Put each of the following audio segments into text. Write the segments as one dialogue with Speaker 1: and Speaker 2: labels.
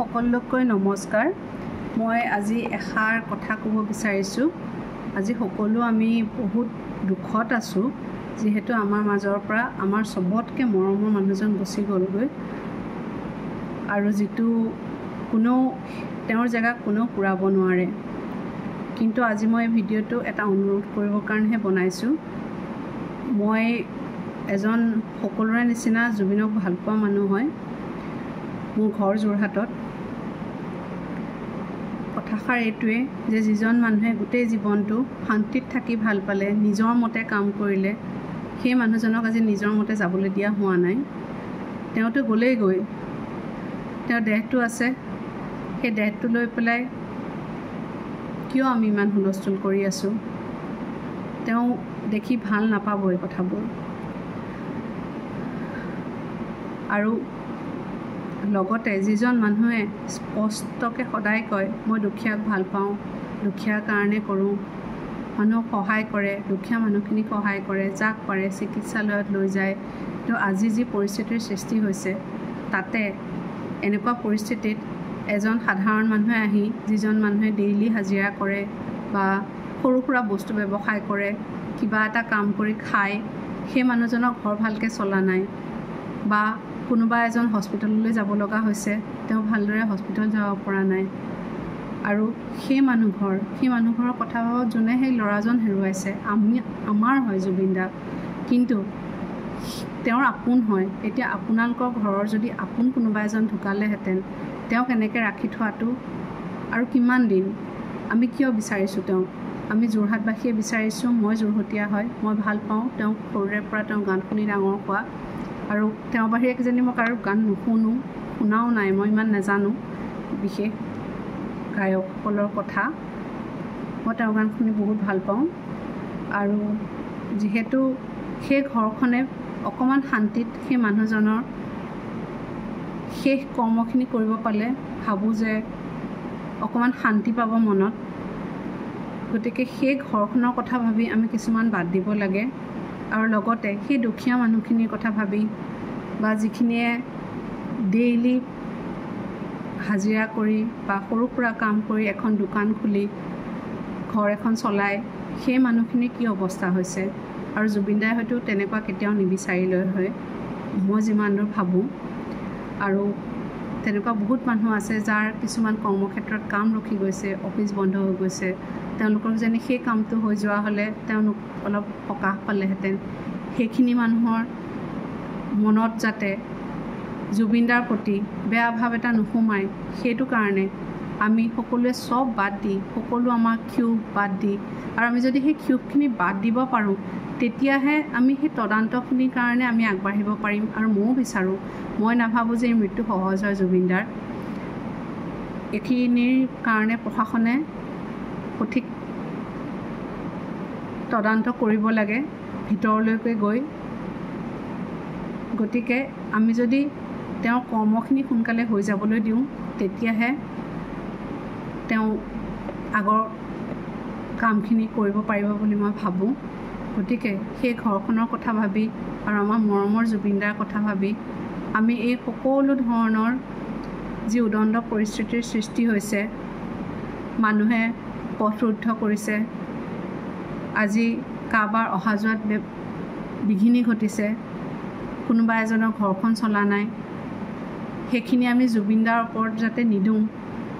Speaker 1: সকলোকৈ নমস্কাৰ। মই আজি এষাৰ কথা ক'ব বিচাৰিছোঁ। আজি সকলো আমি বহুত দুখত আছোঁ, যিহেতু আমাৰ মাজৰ পৰা আমাৰ চবতকৈ মৰমৰ মানুহজন গুচি গ'লগৈ, আৰু যিটো কোনেও তেওঁৰ জেগাক কোনেও পূৰাব নোৱাৰে। কিন্তু আজি মই ভিডিঅ'টো এটা অনুৰোধ কৰিবৰ কাৰণেহে বনাইছোঁ। মই এজন সকলোৰে নিচিনা জুবিনক ভাল পোৱা মানুহ হয়। মোৰ ঘৰ যোৰহাটত। কথাষাৰ এইটোৱে যে যিজন মানুহে গোটেই জীৱনটো শান্তিত থাকি ভাল পালে, নিজৰ মতে কাম কৰিলে, সেই মানুহজনক আজি নিজৰ মতে যাবলৈ দিয়া হোৱা নাই। তেওঁতো গ'লেই গৈ, তেওঁৰ দেহটো আছে। সেই দেহটো লৈ পেলাই কিয় আমি ইমান হুলস্থুল কৰি আছোঁ? তেওঁ দেখি ভাল নাপাব এই কথাবোৰ। আৰু লগতে যিজন মানুহে স্পষ্টকৈ সদায় কয়, মই দুখীয়াক ভাল পাওঁ, দুখীয়াৰ কাৰণে কৰোঁ, মানুহক সহায় কৰে, দুখীয়া মানুহখিনিক সহায় কৰে, যাক পাৰে চিকিৎসালয়ত লৈ যায়। তো আজি যি পৰিস্থিতিৰ সৃষ্টি হৈছে, তাতে এনেকুৱা পৰিস্থিতিত এজন সাধাৰণ মানুহে আহি, যিজন মানুহে ডেইলি হাজিৰা কৰে বা সৰু সুৰা বস্তু ব্যৱসায় কৰে, কিবা এটা কাম কৰি খায়, সেই মানুহজনক ঘৰ ভালকৈ চলা নাই, বা কোনোবা এজন হস্পিটেললৈ যাব লগা হৈছে, তেওঁ ভালদৰে হস্পিটেল যাব পৰা নাই। আৰু সেই মানুহঘৰৰ কথা ভাবক, যোনে সেই ল'ৰাজন হেৰুৱাইছে। আমাৰ হয় জুবিন দা, কিন্তু তেওঁৰ আপোন হয়। এতিয়া আপোনালোকৰ ঘৰৰ যদি আপোন কোনোবা এজন ঢুকালেহেঁতেন, তেওঁক এনেকৈ ৰাখি থোৱাটো আৰু কিমান দিন? আমি কিয় বিচাৰিছোঁ তেওঁক? আমি যোৰহাটবাসীয়ে বিচাৰিছোঁ। মই যোৰহতীয়া হয়, মই ভাল পাওঁ তেওঁক, সৰুৰে পৰা তেওঁ গান শুনি ডাঙৰ হোৱা। আৰু তেওঁৰ বাহিৰে কিজানি মই কাৰো গান শুনাও নাই, মই ইমান নাজানো বিশেষ গায়কসকলৰ কথা। মই তেওঁৰ গান শুনি বহুত ভাল পাওঁ। আৰু যিহেতু সেই ঘৰখনে অকণমান শান্তিত সেই মানুহজনৰ শেষ কৰ্মখিনি কৰিব পালে, ভাবোঁ যে অকণমান শান্তি পাব মনত। গতিকে সেই ঘৰখনৰ কথা ভাবি আমি কিছুমান বাদ দিব লাগে। আৰু লগতে সেই দুখীয়া মানুহখিনিৰ কথা ভাবি, বা যিখিনিয়ে ডেইলি হাজিৰা কৰি বা সৰু সুৰা কাম কৰি এখন দোকান খুলি ঘৰ এখন চলায়, সেই মানুহখিনিৰ কি অৱস্থা হৈছে। আৰু জুবিন দাই হয়তো তেনেকুৱা কেতিয়াও নিবিচাৰিলে হয়, মই যিমান দূৰ ভাবোঁ। আৰু তেনেকুৱা বহুত মানুহ আছে, যাৰ কিছুমান কৰ্মক্ষেত্ৰত কাম ৰখি গৈছে, অফিচ বন্ধ হৈ গৈছে। তেওঁলোকৰ যেনে সেই কামটো হৈ যোৱা হ'লে তেওঁলোক অলপ সকাহ পালেহেঁতেন। সেইখিনি মানুহৰ মনত যাতে জুবিন দাৰ প্ৰতি বেয়া ভাৱ এটা নোসোমায়, সেইটো কাৰণে আমি সকলোৱে চব বাদ দি, সকলো আমাৰ ক্ষোভ বাদ দি, আৰু আমি যদি সেই ক্ষোভখিনি বাদ দিব পাৰোঁ, তেতিয়াহে আমি সেই তদন্তখিনিৰ কাৰণে আমি আগবাঢ়িব পাৰিম। আৰু ময়ো বিচাৰোঁ, মই নাভাবোঁ যে এই মৃত্যু সহজ হয় জুবিন দাৰ। এইখিনিৰ কাৰণে প্ৰশাসনে সঠিক তদন্ত কৰিব লাগে, ভিতৰলৈকে গৈ। গতিকে আমি যদি তেওঁৰ কৰ্মখিনি সোনকালে হৈ যাবলৈ দিওঁ, তেতিয়াহে তেওঁ আগৰ কামখিনি কৰিব পাৰিব বুলি মই ভাবোঁ। গতিকে সেই ঘৰখনৰ কথা ভাবি আৰু আমাৰ মৰমৰ জুবিন দাৰ কথা ভাবি আমি এই সকলো ধৰণৰ যি উদণ্ড পৰিস্থিতিৰ সৃষ্টি হৈছে, মানুহে পথৰুদ্ধ কৰিছে, আজি কাৰোবাৰ অহা যোৱাত বিঘিনি ঘটিছে, কোনোবা এজনৰ ঘৰখন চলা নাই, সেইখিনি আমি জুবিন দাৰ ওপৰত যাতে নিদিওঁ,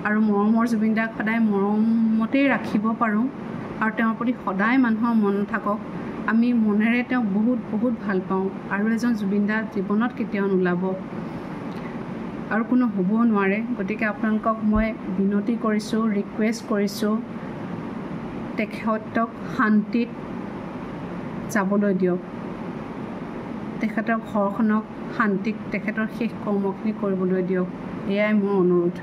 Speaker 1: আৰু মৰমৰ জুবিন দাক সদায় মৰমতেই ৰাখিব পাৰোঁ, আৰু তেওঁৰ প্ৰতি সদায় মানুহৰ মন থাকক। আমি মনেৰে তেওঁক বহুত বহুত ভাল পাওঁ, আৰু এজন জুবিন দা জীৱনত কেতিয়াও নোলাব, আৰু কোনো হ'বও নোৱাৰে। গতিকে আপোনালোকক মই বিনতি কৰিছোঁ, ৰিকুৱেষ্ট কৰিছোঁ, তেখেতক শান্তিত যাবলৈ দিয়ক, তেখেতৰ ঘৰখনক শান্তিত তেখেতৰ শেষ কৰ্মখিনি কৰিবলৈ দিয়ক। এয়াই মোৰ অনুৰোধ।